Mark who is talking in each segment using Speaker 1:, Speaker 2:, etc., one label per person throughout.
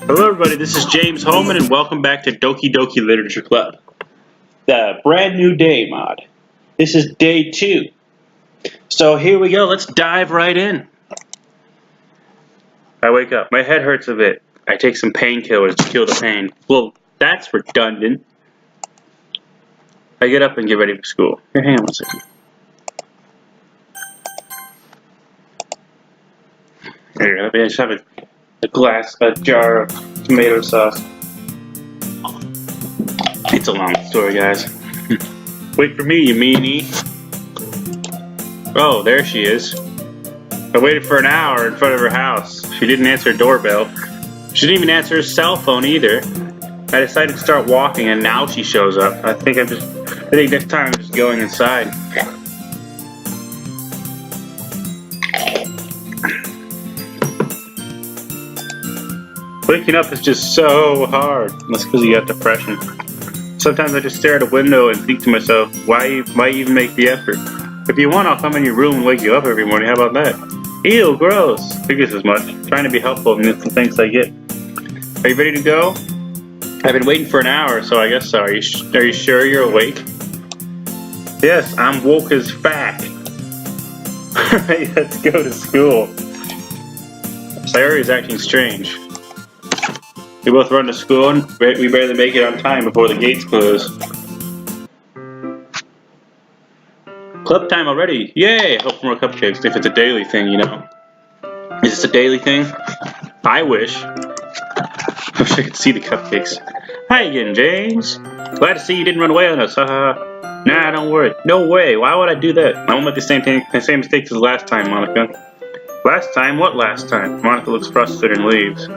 Speaker 1: Hello everybody, this is James Holman and welcome back to Doki Doki Literature Club. The brand new day mod. This is day 2. So here we go, let's dive right in. I wake up, my head hurts a bit. I take some painkillers to kill the pain. Well, that's redundant. I get up and get ready for school. Here, hang on one second. There you go, I just have a jar of tomato sauce. It's a long story, guys. Wait for me, you meanie. Oh, there she is. I waited for an hour in front of her house. She didn't answer her doorbell. She didn't even answer her cell phone either. I decided to start walking and now she shows up. I think next time I'm just going inside. Waking up is just so hard. That's because you got depression. Sometimes I just stare at a window and think to myself, why even make the effort? If you want, I'll come in your room and wake you up every morning. How about that? Ew, gross. Figures as much. Trying to be helpful in the things I get. Are you ready to go? I've been waiting for an hour, so I guess so. Are you sure you're awake? Yes, I'm woke as fact. Alright, let's go to school. Sayori is acting strange. We both run to school and we barely make it on time before the gates close. Club time already! Yay! I hope for more cupcakes if it's a daily thing, you know. Is this a daily thing? I wish. I wish I could see the cupcakes. Hi again, James. Glad to see you didn't run away on us, haha. Nah, don't worry. No way, why would I do that? I won't make the same mistakes as last time, Monica. Last time? What last time? Monica looks frustrated and leaves.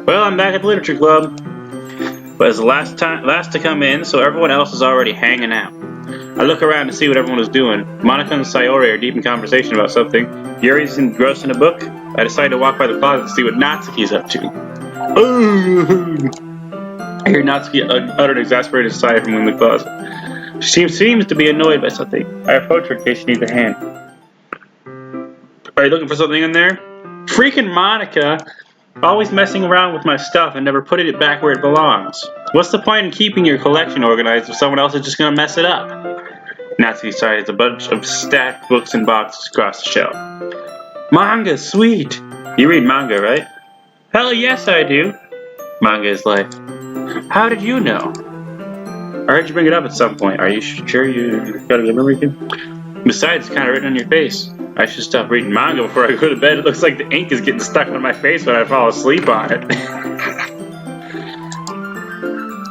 Speaker 1: Well, I'm back at the literature club, but it's the last to come in, so everyone else is already hanging out. I look around to see what everyone is doing. Monica and Sayori are deep in conversation about something. Yuri's engrossed in a book. I decide to walk by the closet to see what Natsuki's up to. Ooh! I hear Natsuki utter an exasperated sigh from within the closet. She seems to be annoyed by something. I approach her in case she needs a hand. Are you looking for something in there? Freaking Monica! Always messing around with my stuff and never putting it back where it belongs. What's the point in keeping your collection organized if someone else is just gonna mess it up? Natsuki sighed a bunch of stacked books and boxes across the shelf. Manga, sweet! You read manga, right? Hell yes, I do. Manga is life. How did you know? I heard you bring it up at some point. Are you sure you got a good memory, kid? Besides, it's kind of written on your face. I should stop reading manga before I go to bed. It looks like the ink is getting stuck on my face when I fall asleep on it.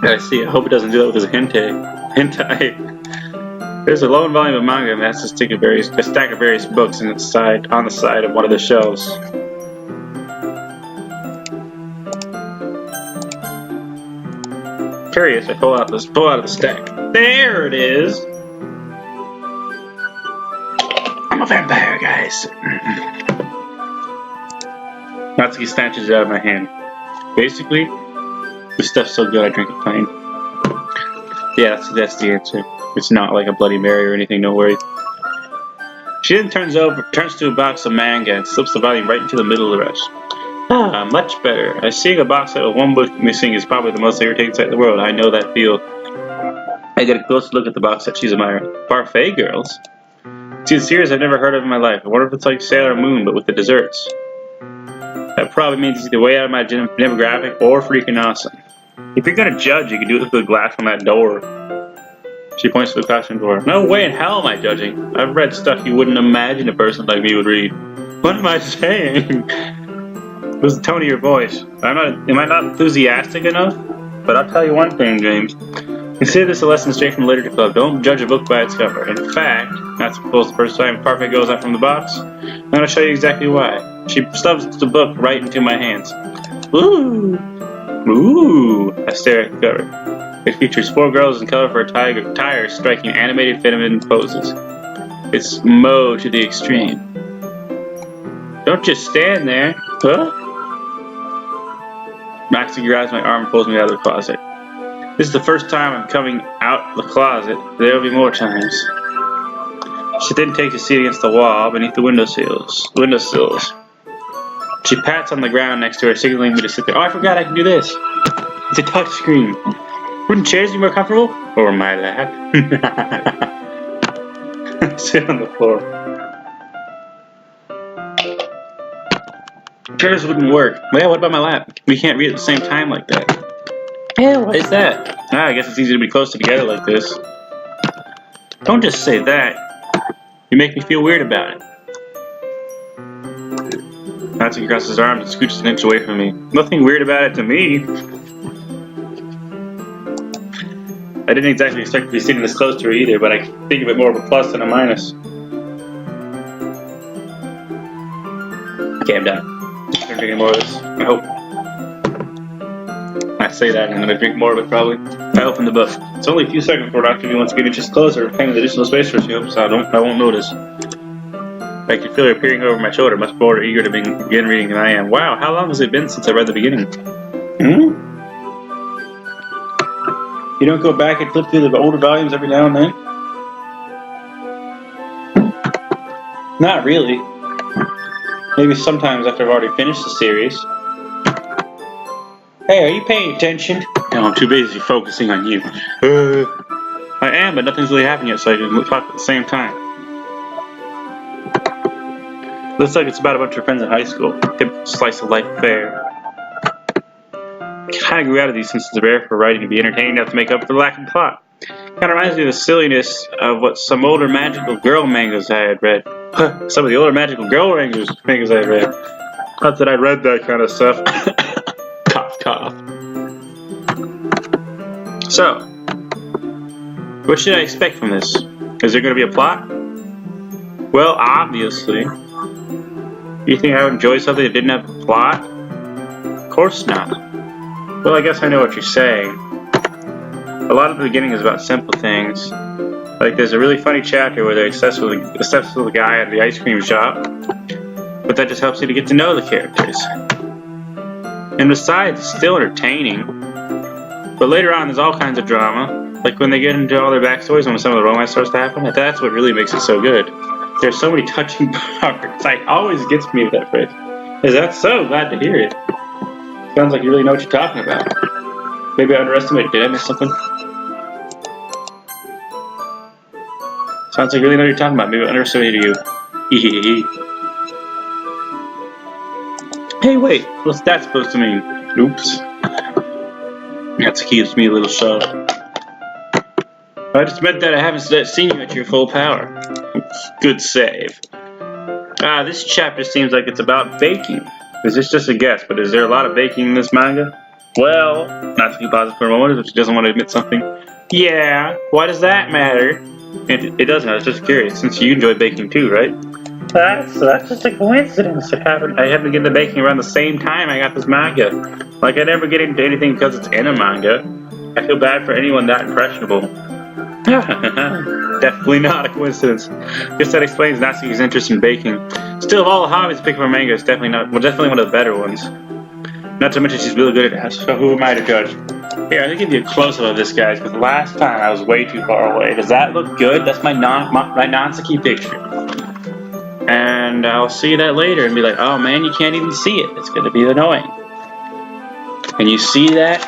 Speaker 1: I see. I hope it doesn't do that with his hentai. There's a lone volume of manga, and that's a stack of various books on the side of one of the shelves. Curious, I pull out of the stack. There it is. I'm a vampire, guys. Natsuki snatches it out of my hand. Basically, this stuff's so good I drink it plain. Yeah, that's the answer. It's not like a Bloody Mary or anything, no worries. She then turns to a box of manga and slips the volume right into the middle of the rest. Ah, much better. Seeing a box set with one book missing is probably the most irritating sight in the world. I know that feel. I get a close look at the box set she's admiring. Parfait girls? It's a series I've never heard of in my life. I wonder if it's like Sailor Moon, but with the desserts. That probably means it's either way out of my demographic or freaking awesome. If you're gonna judge, you can do it through the glass on that door. She points to the classroom door. No way in hell am I judging. I've read stuff you wouldn't imagine a person like me would read. What am I saying? What's the tone of your voice? Am I not enthusiastic enough? But I'll tell you one thing, James. Consider this a lesson straight from the literature club. Don't judge a book by its cover. In fact, that's the first time Parfait goes out from the box. I'm going to show you exactly why. She stuffs the book right into my hands. Ooh! Ooh! I stare at the cover. It features 4 girls in colorful attire striking animated feminine poses. It's Mo to the extreme. Don't just stand there. Huh? Natsuki grabs my arm and pulls me out of the closet. This is the first time I'm coming out the closet. There will be more times. She then takes a seat against the wall beneath the windowsills. She pats on the ground next to her, signaling me to sit there. Oh, I forgot I can do this. It's a touch screen. Wouldn't chairs be more comfortable? Or my lap? Sit on the floor. Chairs wouldn't work. Well, yeah, what about my lap? We can't read at the same time like that. Yeah, why is that? Ah, I guess it's easy to be close together like this. Don't just say that. You make me feel weird about it. Natsuki crosses his arms and scooches an inch away from me. Nothing weird about it to me. I didn't exactly expect to be sitting this close to her either, but I think of it more of a plus than a minus. Okay, I'm done. I'm drinking more of this. I hope. I say that and I'm gonna drink more of it probably. I open the book. It's only a few seconds before Dr. B wants to get inches closer, paying the additional space for a few, so I won't notice. I can feel her peering over my shoulder, much more eager to begin reading than I am. Wow, how long has it been since I read the beginning? You don't go back and flip through the older volumes every now and then? Not really. Maybe sometimes after I've already finished the series. Hey, are you paying attention? No, I'm too busy focusing on you. I am, but nothing's really happened yet, so I can talk at the same time. Looks like it's about a bunch of friends in high school. Typical slice of life fare. Kind of grew out of these since it's rare for writing to be entertaining enough to make up for the lack of plot. Kind of reminds me of the silliness of what some older magical girl mangas I had read. Some of the older magical girl mangas I had read. Not that I read that kind of stuff. Cough, cough. So, what should I expect from this? Is there going to be a plot? Well, obviously. You think I would enjoy something that didn't have a plot? Of course not. Well, I guess I know what you're saying. A lot of the beginning is about simple things. Like there's a really funny chapter where they're obsessed with the guy at the ice cream shop. But that just helps you to get to know the characters. And besides, it's still entertaining. But later on, there's all kinds of drama. Like when they get into all their backstories when some of the romance starts to happen. That's what really makes it so good. There's so many touching parts. It always gets me with that phrase. I'm so glad to hear it. Sounds like you really know what you're talking about. Maybe I underestimated. Did I miss something? Sounds like you really know what you're talking about. Maybe I underestimated you. Hey, wait. What's that supposed to mean? Oops. That gives me a little shove. I just meant that I haven't seen you at your full power. Good save. This chapter seems like it's about baking. Is this just a guess, but is there a lot of baking in this manga? Well, not to be positive for a moment, if she doesn't want to admit something. Yeah, why does that matter? It doesn't, I was just curious, since you enjoy baking too, right? That's just a coincidence. I happen to get into baking around the same time I got this manga. Like, I never get into anything because it's in a manga. I feel bad for anyone that impressionable. Definitely not a coincidence. Guess that explains Natsuki's interest in baking. Still, of all the hobbies to pick from manga, it's definitely one of the better ones. Not to mention she's really good at it, so who am I to judge? Here, I'm gonna give you a close-up of this, guys, because last time I was way too far away. Does that look good? That's my Natsuki picture. And I'll see that later and be like, oh man, you can't even see it. It's gonna be annoying. Can you see that?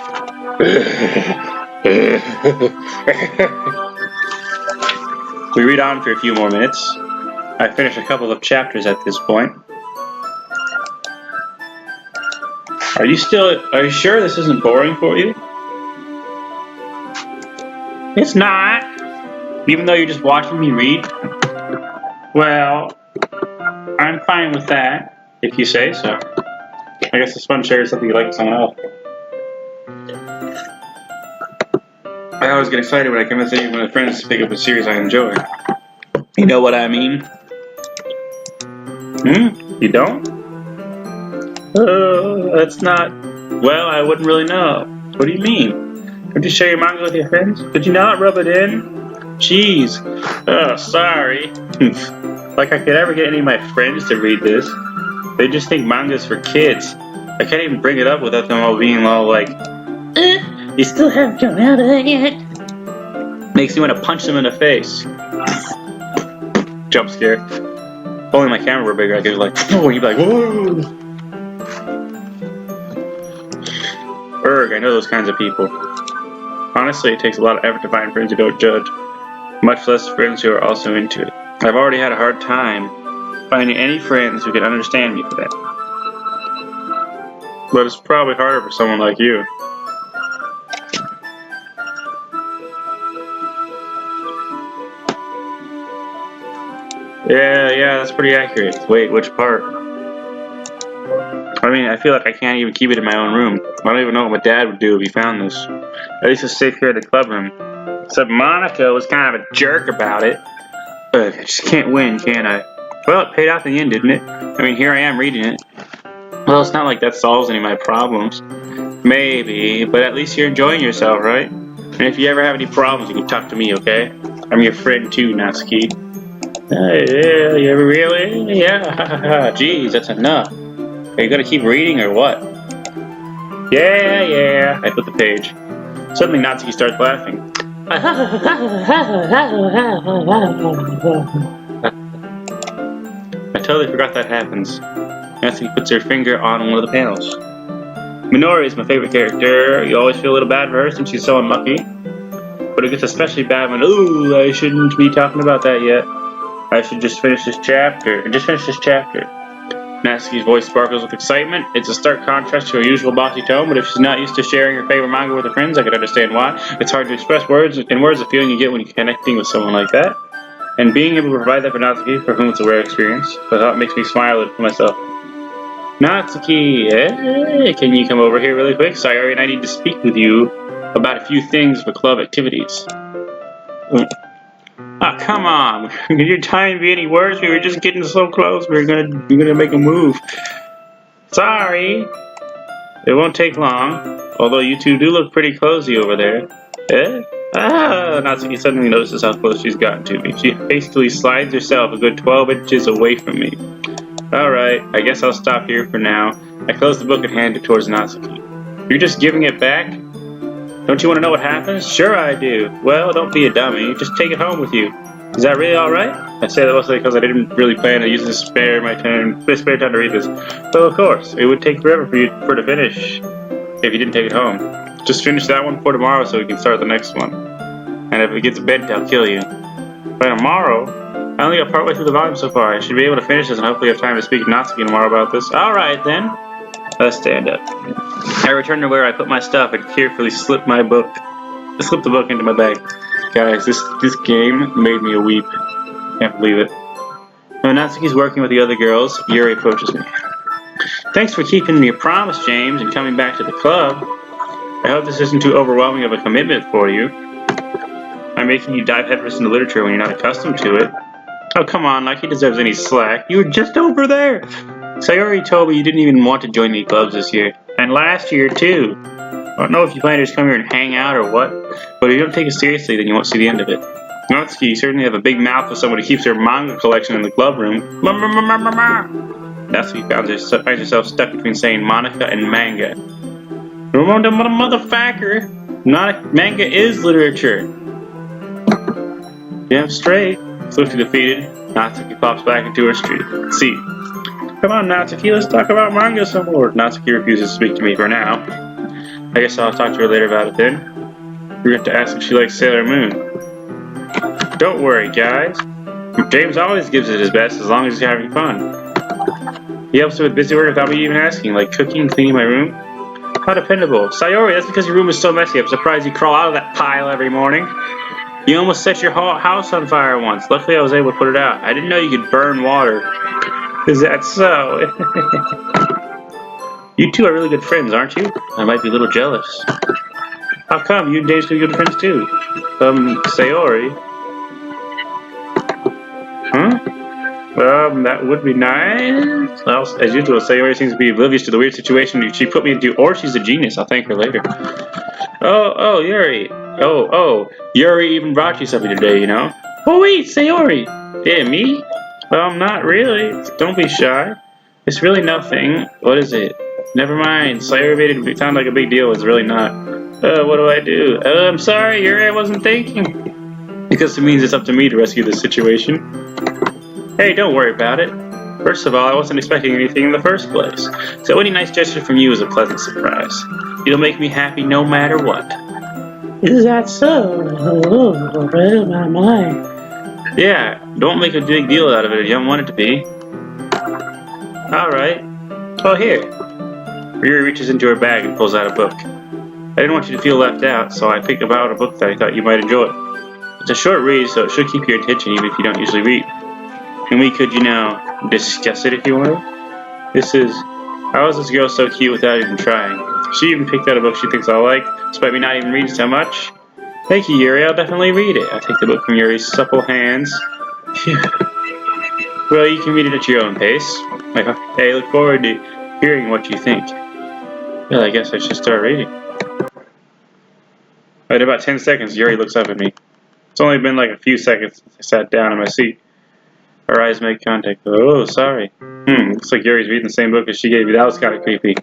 Speaker 1: We read on for a few more minutes. I finished a couple of chapters at this point. Are you sure this isn't boring for you? It's not. Even though you're just watching me read? Well, I'm fine with that, if you say so. I guess it's fun sharing something you like with someone else. I always get excited when I come and see one of my friends to pick up a series I enjoy. You know what I mean? You don't? That's not... Well, I wouldn't really know. What do you mean? Don't you share your manga with your friends? Could you not rub it in? Jeez. Oh, sorry. Like I could ever get any of my friends to read this. They just think manga's for kids. I can't even bring it up without them all being all like, you still haven't come out of that yet? Makes me want to punch them in the face. Jump scare. If only my camera were bigger, I could like, oh, you'd be like, whoa. I know those kinds of people. Honestly, it takes a lot of effort to find friends who don't judge, much less friends who are also into it. I've already had a hard time finding any friends who can understand me for that. But it's probably harder for someone like you. Yeah, that's pretty accurate. Wait, which part? I mean, I feel like I can't even keep it in my own room. I don't even know what my dad would do if he found this. At least it's safe here in the club room. Except Monica was kind of a jerk about it. But I just can't win, can I? Well, it paid off in the end, didn't it? I mean, here I am reading it. Well, it's not like that solves any of my problems. Maybe, but at least you're enjoying yourself, right? And if you ever have any problems, you can talk to me, okay? I'm your friend too, Natsuki. Yeah, you ever really? Yeah, jeez, that's enough. Are you gonna keep reading or what? Yeah. I put the page. Suddenly Natsuki starts laughing. I totally forgot that happens. Natsuki puts her finger on one of the panels. Minori is my favorite character. You always feel a little bad for her since she's so unlucky. But it gets especially bad when, ooh, I shouldn't be talking about that yet. I should just finish this chapter. Natsuki's voice sparkles with excitement. It's a stark contrast to her usual bossy tone, but if she's not used to sharing her favorite manga with her friends, I can understand why. It's hard to express in words the feeling you get when you're connecting with someone like that. And being able to provide that for Natsuki, for whom it's a rare experience, the thought makes me smile at myself. Natsuki, can you come over here really quick? Sayori and I need to speak with you about a few things for club activities. Ah, come on. Could your time be any worse? We were just getting so close. We're gonna make a move. Sorry. It won't take long. Although you two do look pretty cozy over there. Natsuki suddenly notices how close she's gotten to me. She hastily slides herself a good 12 inches away from me. Alright, I guess I'll stop here for now. I close the book and hand it towards Natsuki. You're just giving it back? Don't you want to know what happens? Sure I do. Well, don't be a dummy. Just take it home with you. Is that really alright? I say that mostly because I didn't really plan to use this spare time to read this. Well, of course. It would take forever for it to finish if you didn't take it home. Just finish that one for tomorrow so we can start the next one. And if it gets bent, I'll kill you. By tomorrow? I only got partway through the volume so far. I should be able to finish this and hopefully have time to speak to Natsuki tomorrow about this. Alright then. Let's stand up. I returned to where I put my stuff and carefully slipped the book into my bag. Guys, this game made me a weep. Can't believe it. When Natsuki's working with the other girls, Yuri approaches me. Thanks for keeping your promise, James, and coming back to the club. I hope this isn't too overwhelming of a commitment for you. I'm making you dive headfirst into literature when you're not accustomed to it. Oh, come on, like he deserves any slack. You were just over there. Sayori told me you didn't even want to join any clubs this year. And last year, too. I don't know if you plan to just come here and hang out or what, but if you don't take it seriously, then you won't see the end of it. Natsuki, you certainly have a big mouth for someone who keeps her manga collection in the club room. Natsuki finds herself stuck between saying Monica and manga. Motherfucker! Manga is literature. Damn straight. Swiftly defeated, Natsuki pops back into her seat. Come on, Natsuki, let's talk about manga some more. Natsuki refuses to speak to me for now. I guess I'll talk to her later about it then. We're going to ask if she likes Sailor Moon. Don't worry, guys. James always gives it his best as long as he's having fun. He helps me with busy work without me even asking, like cooking, cleaning my room. How dependable. Sayori, that's because your room is so messy. I'm surprised you crawl out of that pile every morning. You almost set your whole house on fire once. Luckily, I was able to put it out. I didn't know you could burn water. Is that so? You two are really good friends, aren't you? I might be a little jealous. How come? You and James could be good friends too. Sayori. Huh? That would be nice. Well, as usual, Sayori seems to be oblivious to the weird situation she put me into, or she's a genius. I'll thank her later. Oh, Yuri. Yuri even brought you something today, you know? Oh, wait, Sayori. Yeah, me? Well, not really. Don't be shy. It's really nothing. What is it? Never mind. Sayori made it sound like a big deal. It's really not. What do I do? I'm sorry, Yuri, I wasn't thinking. Because it means it's up to me to rescue this situation. Hey, don't worry about it. First of all, I wasn't expecting anything in the first place, so any nice gesture from you is a pleasant surprise. It'll make me happy no matter what.
Speaker 2: Is that so? Oh, my.
Speaker 1: Yeah, don't make a big deal out of it if you don't want it to be. Alright. Oh, here. Yuri reaches into her bag and pulls out a book. I didn't want you to feel left out, so I picked out a book that I thought you might enjoy. It's a short read, so it should keep your attention even if you don't usually read. And we could, discuss it if you want. How is this girl so cute without even trying? She even picked out a book she thinks I'll like, despite me not even reading so much. Thank you, Yuri, I'll definitely read it. I take the book from Yuri's supple hands. Phew. Well, you can read it at your own pace. I look forward to hearing what you think. Well, I guess I should start reading. In about 10 seconds, Yuri looks up at me. It's only been like a few seconds since I sat down in my seat. Our eyes make contact. Oh, sorry. Looks like Yuri's reading the same book as she gave me. That was kind of creepy.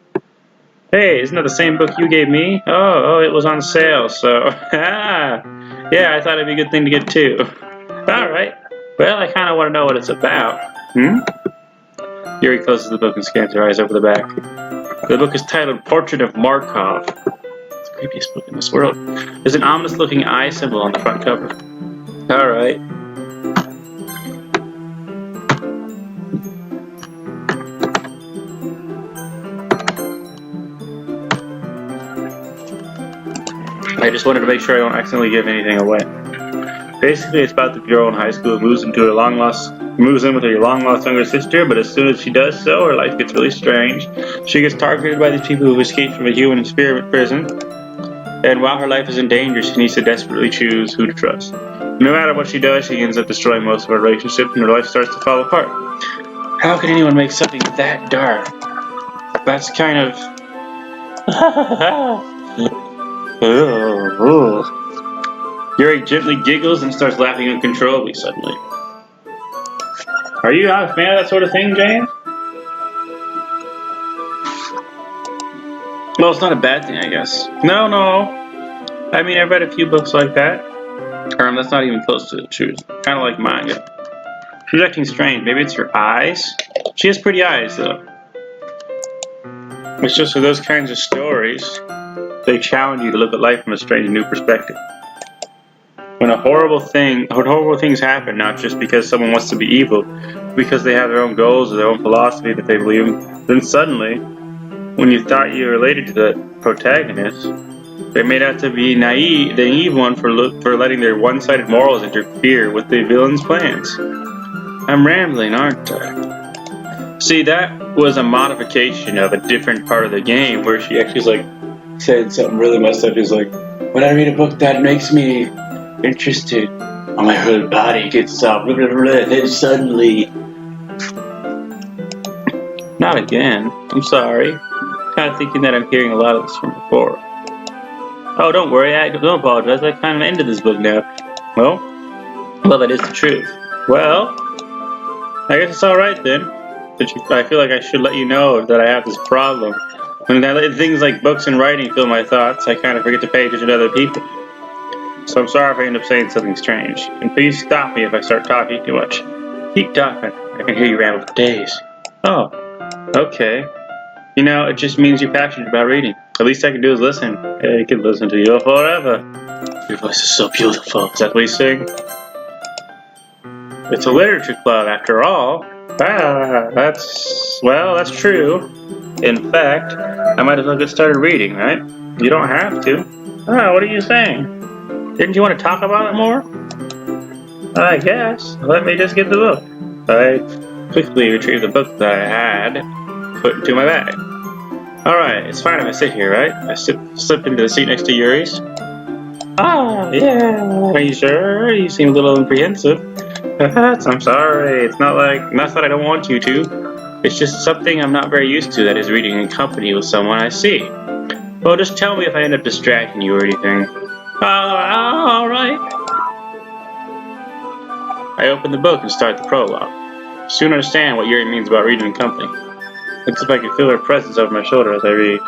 Speaker 1: Hey, isn't that the same book you gave me? Oh, it was on sale, so... yeah, I thought it'd be a good thing to get too. Alright. Well, I kind of want to know what it's about. Yuri closes the book and scans her eyes over the back. The book is titled Portrait of Markov. It's the creepiest book in this world. There's an ominous-looking eye symbol on the front cover. Alright. I just wanted to make sure I don't accidentally give anything away. Basically, it's about the girl in high school who moves in with her long-lost younger sister, but as soon as she does so, her life gets really strange. She gets targeted by these people who've escaped from a human experiment prison, and while her life is in danger, she needs to desperately choose who to trust. No matter what she does, she ends up destroying most of her relationships, and her life starts to fall apart. How can anyone make something that dark? That's kind of... Yuri gently giggles and starts laughing uncontrollably suddenly. Are you not a fan of that sort of thing, James? Well, it's not a bad thing, I guess. No. I mean, I've read a few books like that. That's not even close to the truth. Kind of like manga. She's acting strange. Maybe it's her eyes? She has pretty eyes, though. It's just for those kinds of stories. They challenge you to look at life from a strange new perspective. When horrible things happen, not just because someone wants to be evil, because they have their own goals or their own philosophy that they believe in, then suddenly, when you thought you related to the protagonist, they made out to be the naive one for letting their one-sided morals interfere with the villain's plans. I'm rambling, aren't I? See, that was a modification of a different part of the game where she actually said something really messed up. He's like, when I read a book that makes me interested, my whole body gets up, then suddenly... Not again. I'm sorry. Kind of thinking that I'm hearing a lot of this from before. Oh, don't worry. Don't apologize. I kind of ended this book now. Well, that is the truth. Well, I guess it's alright then. I feel like I should let you know that I have this problem. When I let things like books and writing fill my thoughts, I kind of forget to pay attention to other people. So I'm sorry if I end up saying something strange. And please stop me if I start talking too much. Keep talking. I can hear you ramble for days. Oh, okay. It just means you're passionate about reading. The least I can do is listen. Yeah, you can listen to you forever. Your voice is so beautiful. Is that what you sing? It's a literature club, after all. That's true. In fact, I might as well get started reading, right? You don't have to. What are you saying? Didn't you want to talk about it more? I guess. Let me just get the book. I quickly retrieved the book that I had put into my bag. Alright, it's fine if I sit here, right? I slipped into the seat next to Yuri's. Yeah. Are you sure? You seem a little apprehensive. I'm sorry. It's not that I don't want you to. It's just something I'm not very used to, that is reading in company with someone I see. Well, just tell me if I end up distracting you or anything. Alright. I open the book and start the prologue. Soon understand what Yuri means about reading in company. Looks like I can feel her presence over my shoulder as I read.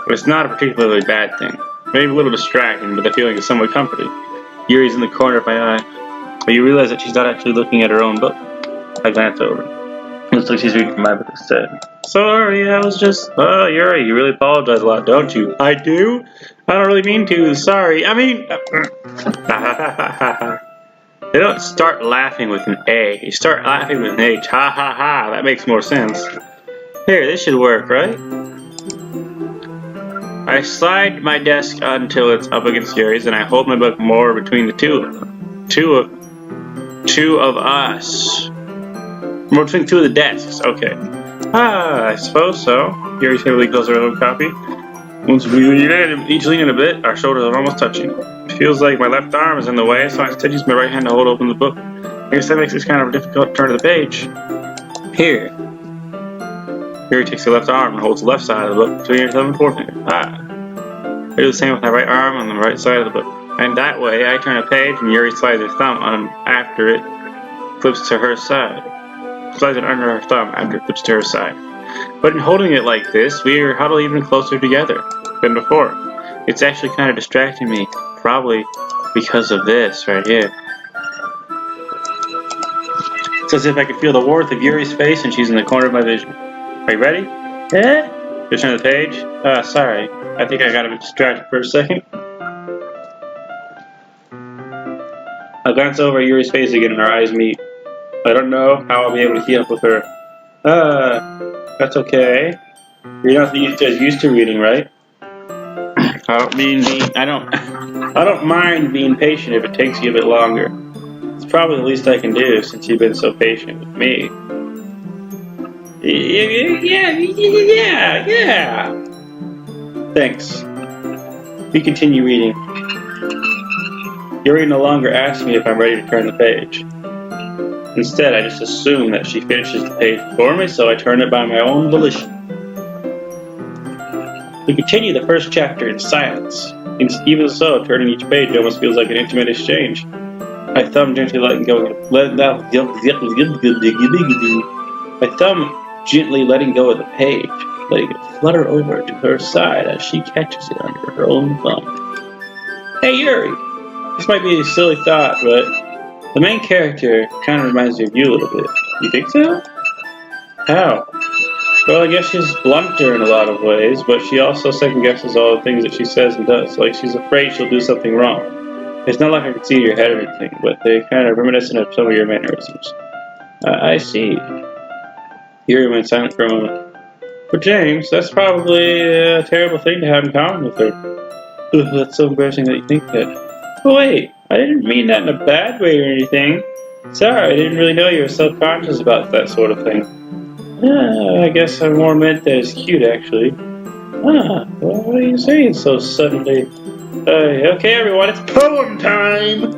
Speaker 1: It's not a particularly bad thing. Maybe a little distracting, but the feeling is somewhat comforting. Yuri's in the corner of my eye. but you realize that she's not actually looking at her own book. I glance over. Looks like she's reading from my book instead. Sorry, I was just... Oh, Yuri, you really apologize a lot, don't you? I do? I don't really mean to. Sorry. I mean... They don't start laughing with an A. You start laughing with an H. Ha ha ha. That makes more sense. Here, this should work, right? I slide my desk until it's up against Yuri's, and I hold my book more between the two of them. Two of us. More between two of the desks. Okay. I suppose so. Yuri heavily closes her little copy. Once we each lean in a bit, our shoulders are almost touching. It feels like my left arm is in the way, so I instead use my right hand to hold open the book. I guess that makes this kind of a difficult turn of the page. Here. Yuri takes the left arm and holds the left side of the book between her thumb and forefinger. I do the same with my right arm on the right side of the book. And that way, I turn a page and Yuri slides her thumb on after it flips to her side. Slides it under her thumb after it flips to her side. But in holding it like this, we are huddled even closer together than before. It's actually kind of distracting me, probably because of this right here. It's as if I could feel the warmth of Yuri's face and she's in the corner of my vision. Are you ready?
Speaker 2: Yeah?
Speaker 1: Just turn the page? Sorry. I think I got a bit distracted for a second. I glance over at Yuri's face again and our eyes meet. I don't know how I'll be able to keep up with her. That's okay. You're not used to reading, right? I don't mind being patient if it takes you a bit longer. It's probably the least I can do since you've been so patient with me. Yeah. Thanks. We continue reading. Yuri no longer asks me if I'm ready to turn the page. Instead, I just assume that she finishes the page for me, so I turn it by my own volition. We continue the first chapter in silence. Even so, turning each page almost feels like an intimate exchange. My thumb gently letting go of the page, letting it flutter over to her side as she catches it under her own thumb. Hey Yuri! This might be a silly thought, but the main character kind of reminds me of you a little bit. You think so? How? Well, I guess she's blunter in a lot of ways, but she also second-guesses all the things that she says and does. Like, she's afraid she'll do something wrong. It's not like I can see your head or anything, but they're kind of reminiscent of some of your mannerisms. I see. Yuri went silent for a moment. But James, that's probably a terrible thing to have in common with her. Ugh, that's so embarrassing that you think that. Oh wait, I didn't mean that in a bad way or anything. Sorry, I didn't really know you were self-conscious about that sort of thing. I guess I more meant that it's cute, actually. Well, what are you saying so suddenly? Okay, everyone, it's poem time!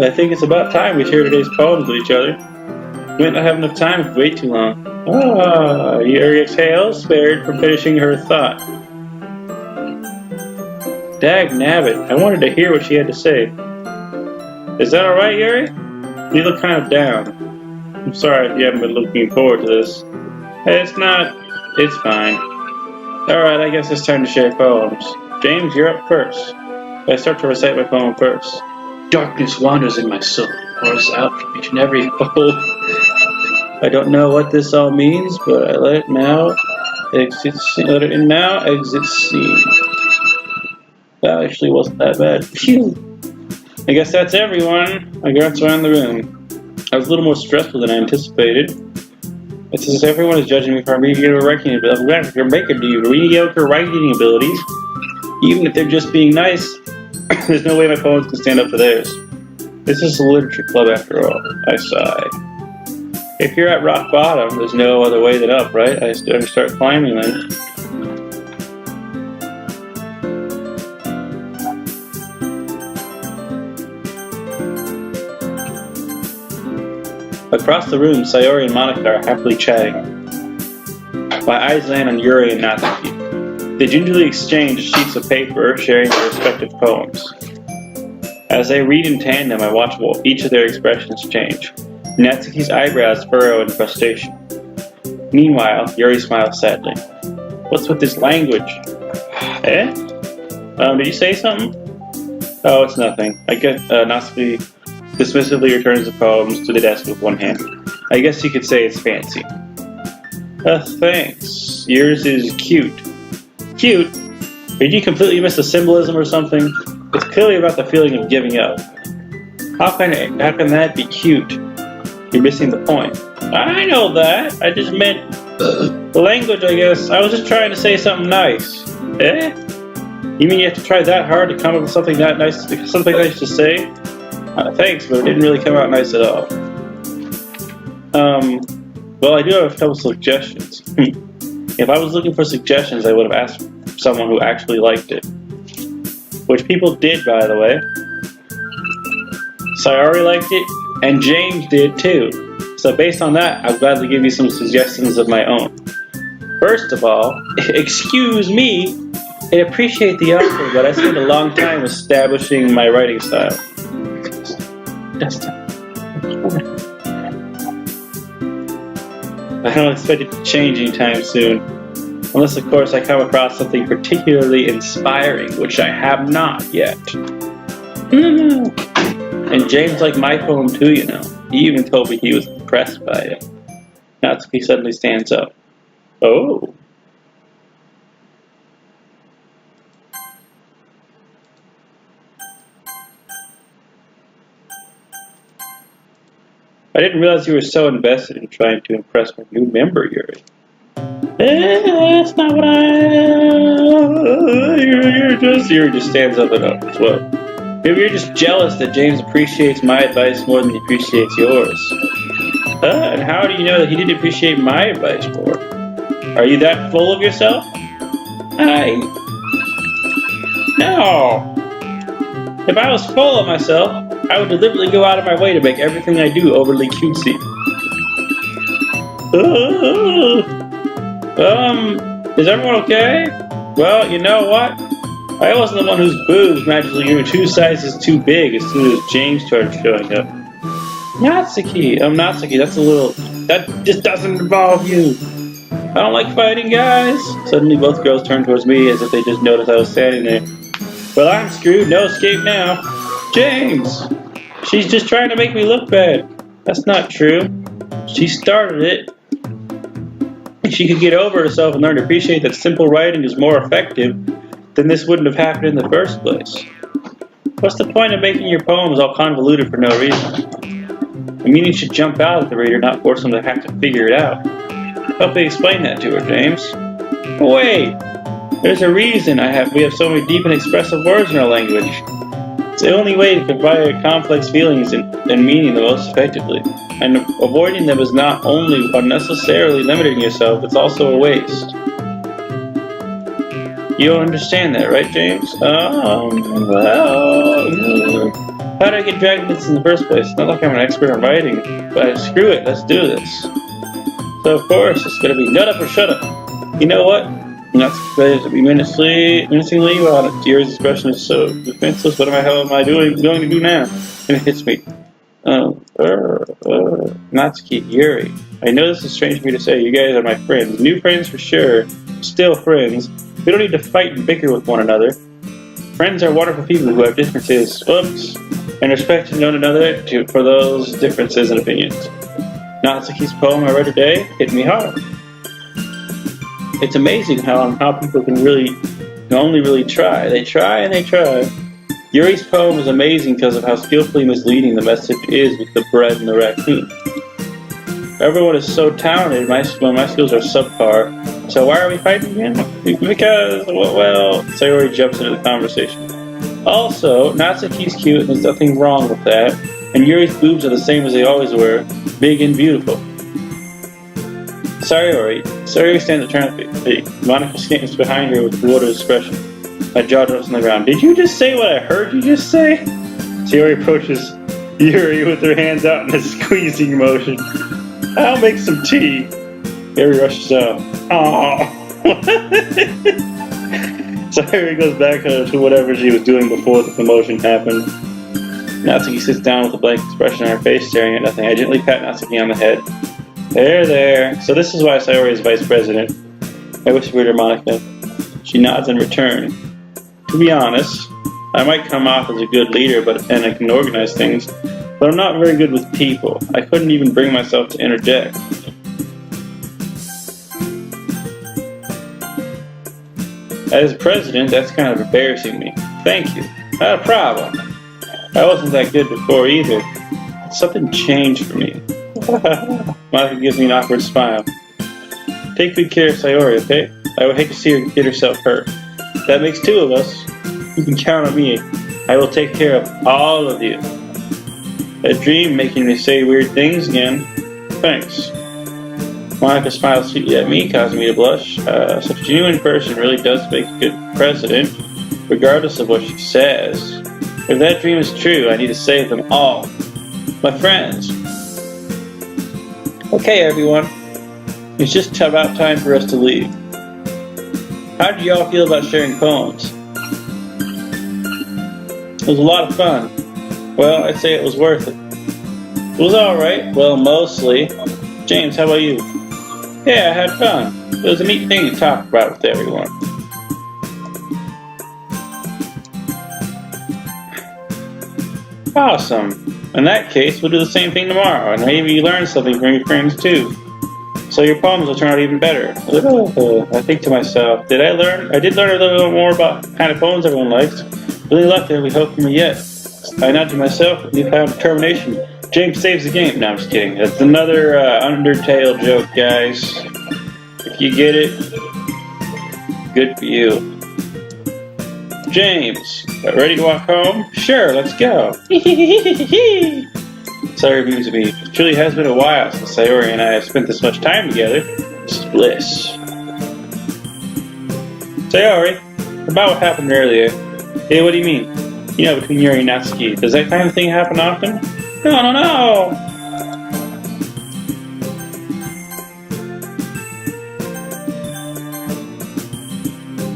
Speaker 1: I think it's about time we share today's poems with each other. We might not have enough time if we wait too long. Yuri exhales, spared from finishing her thought. Dag nabbit, I wanted to hear what she had to say. Is that alright, Yuri? You look kind of down. I'm sorry if you haven't been looking forward to this. It's fine. Alright, I guess it's time to share poems. James, you're up first. I start to recite my poem first. Darkness wanders in my soul, pours out from each and every hole. I don't know what this all means, but I let it in now, exit scene. That actually wasn't that bad. Phew. I guess that's everyone. I glance around the room. I was a little more stressful than I anticipated. It's as if everyone is judging me for my mediocre writing abilities. Even if they're just being nice, there's no way my poems can stand up to theirs. This is a literature club after all. I sigh. If you're at rock bottom, there's no other way than up, right? I start climbing then. Across the room, Sayori and Monica are happily chatting. My eyes land on Yuri and Natsuki. They gingerly exchange sheets of paper, sharing their respective poems. As they read in tandem, I watch each of their expressions change. Natsuki's eyebrows furrow in frustration. Meanwhile, Yuri smiles sadly. What's with this language? Eh? Did you say something? Oh, it's nothing. I get Natsuki dismissively returns the poems to the desk with one hand. I guess you could say it's fancy. Thanks. Yours is cute. Cute? Did you completely miss the symbolism or something? It's clearly about the feeling of giving up. How can that be cute? You're missing the point. I know that. I just meant the language, I guess. I was just trying to say something nice. Eh? You mean you have to try that hard to come up with something that nice, something nice to say? Thanks, but it didn't really come out nice at all. Well, I do have a couple suggestions. If I was looking for suggestions, I would have asked someone who actually liked it. Which people did, by the way. Sayori liked it, and James did too. So based on that, I'll gladly give you some suggestions of my own. First of all, excuse me, I appreciate the offer, but I spent a long time establishing my writing style. I don't expect it to change anytime soon. Unless, of course, I come across something particularly inspiring, which I have not yet. And James liked my poem too, you know. He even told me he was impressed by it. Natsuki suddenly stands up. Oh. I didn't realize you were so invested in trying to impress my new member, Yuri. That's not what Yuri just stands up and up as well. Maybe you're just jealous that James appreciates my advice more than he appreciates yours. And how do you know that he didn't appreciate my advice more? Are you that full of yourself? No. If I was full of myself, I would deliberately go out of my way to make everything I do overly cutesy. Is everyone okay? Well, you know what? I wasn't the one whose boobs magically grew 2 sizes too big as soon as James started showing up. Natsuki, that just doesn't involve you. I don't like fighting, guys. Suddenly both girls turned towards me as if they just noticed I was standing there. Well, I'm screwed, no escape now. James! She's just trying to make me look bad. That's not true. She started it. If she could get over herself and learn to appreciate that simple writing is more effective, then this wouldn't have happened in the first place. What's the point of making your poems all convoluted for no reason? The meaning should jump out at the reader, not force them to have to figure it out. Help me explain that to her, James. Wait! There's a reason we have so many deep and expressive words in our language. It's the only way to convey complex feelings and meaning the most effectively. And avoiding them is not only unnecessarily limiting yourself, it's also a waste. You don't understand that, right, James? Well... How did I get dragged into this in the first place? Not like I'm an expert on writing, but screw it, let's do this. So of course, it's gonna be nut up or shut up. You know what? Not to be menacingly while Yuri's expression is so defenseless. What the hell am I going to do now? And it hits me. Natsuki, Yuri. I know this is strange for me to say. You guys are my friends. New friends for sure. Still friends. We don't need to fight and bicker with one another. Friends are wonderful people who have differences. Oops. And respect one another for those differences and opinions. Natsuki's poem I read today hit me hard. It's amazing how people can only really try. They try and they try. Yuri's poem is amazing because of how skillfully misleading the message is with the bread and the raccoon. Everyone is so talented, my skills are subpar. So why are we fighting again? Because, well, Sayori jumps into the conversation. Also, Natsuki's cute and there's nothing wrong with that. And Yuri's boobs are the same as they always were, big and beautiful. Sayori stands at turn. Monica stands behind her with a bewildered expression. My jaw drops on the ground. Did you just say what I heard you just say? Sayori approaches Yuri with her hands out in a squeezing motion. I'll make some tea. Yuri rushes out. Aww. Sayori goes back to whatever she was doing before the commotion happened. Natsuki sits down with a blank expression on her face, staring at nothing. I gently pat Natsuki on the head. There. So this is why Sayori is vice president. I whispered to Monica. She nods in return. To be honest, I might come off as a good leader and I can organize things, but I'm not very good with people. I couldn't even bring myself to interject. As president, that's kind of embarrassing me. Thank you. Not a problem. I wasn't that good before either. Something changed for me. Monica gives me an awkward smile. Take good care of Sayori, okay? I would hate to see her get herself hurt. That makes two of us. You can count on me. I will take care of all of you. A dream making me say weird things again. Thanks. Monica smiles sweetly at me, causing me to blush. Such a genuine person really does make a good president, regardless of what she says. If that dream is true, I need to save them all. My friends. Okay, everyone. It's just about time for us to leave. How did y'all feel about sharing poems? It was a lot of fun. Well, I'd say it was worth it. It was alright. Well, mostly. James, how about you? Yeah, I had fun. It was a neat thing to talk about with everyone. Awesome. In that case, we'll do the same thing tomorrow, and maybe you learn something from your friends too. So your poems will turn out even better. I think to myself, I did learn a little more about the kind of poems everyone likes. Really lucky we hope from yet. I nod to myself with newfound determination. James saves the game. No, I'm just kidding. That's another Undertale joke, guys. If you get it, good for you. James, ready to walk home? Sure, let's go. Sayori beams at me. It truly has been a while since Sayori and I have spent this much time together. This is bliss. Sayori, about what happened earlier. Hey, what do you mean? You know, between Yuri and Natsuki. Does that kind of thing happen often? No!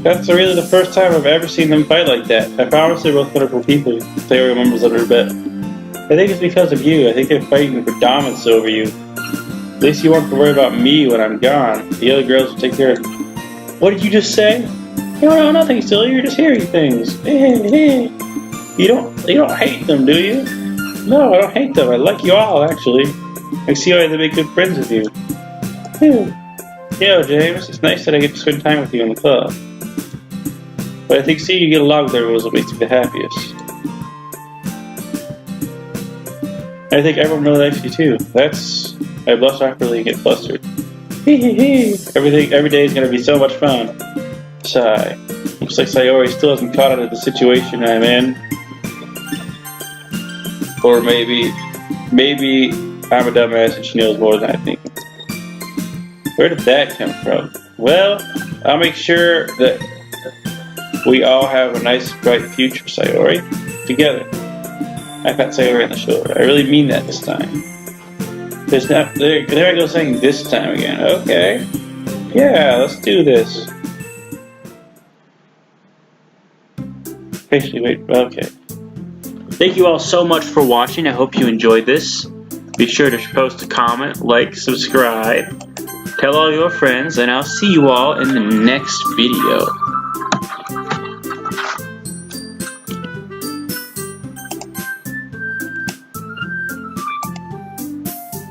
Speaker 1: That's really the first time I've ever seen them fight like that. I promise they're both wonderful people. Sayori remembers under her bit. I think it's because of you. I think they're fighting for dominance over you. At least you won't have to worry about me when I'm gone. The other girls will take care of you. What did you just say? No, nothing, silly. You're just hearing things. You don't hate them, do you? No, I don't hate them. I like you all, actually. I see why they make good friends with you. James, it's nice that I get to spend time with you in the club. But I think seeing you get along with everyone is what makes me the happiest. I think everyone really likes you too. I blush awkwardly and get flustered. Every day is going to be so much fun. Sigh. Looks like Sayori still hasn't caught on to the situation I'm in. Or maybe I'm a dumbass and she knows more than I think. Where did that come from? Well, I'll make sure that we all have a nice, bright future, Sayori. Together. I pat Sayori on the shoulder. I really mean that this time. There I go saying this time again. Okay. Yeah, let's do this. Patiently wait. Okay. Thank you all so much for watching. I hope you enjoyed this. Be sure to post a comment, like, subscribe, tell all your friends, and I'll see you all in the next video.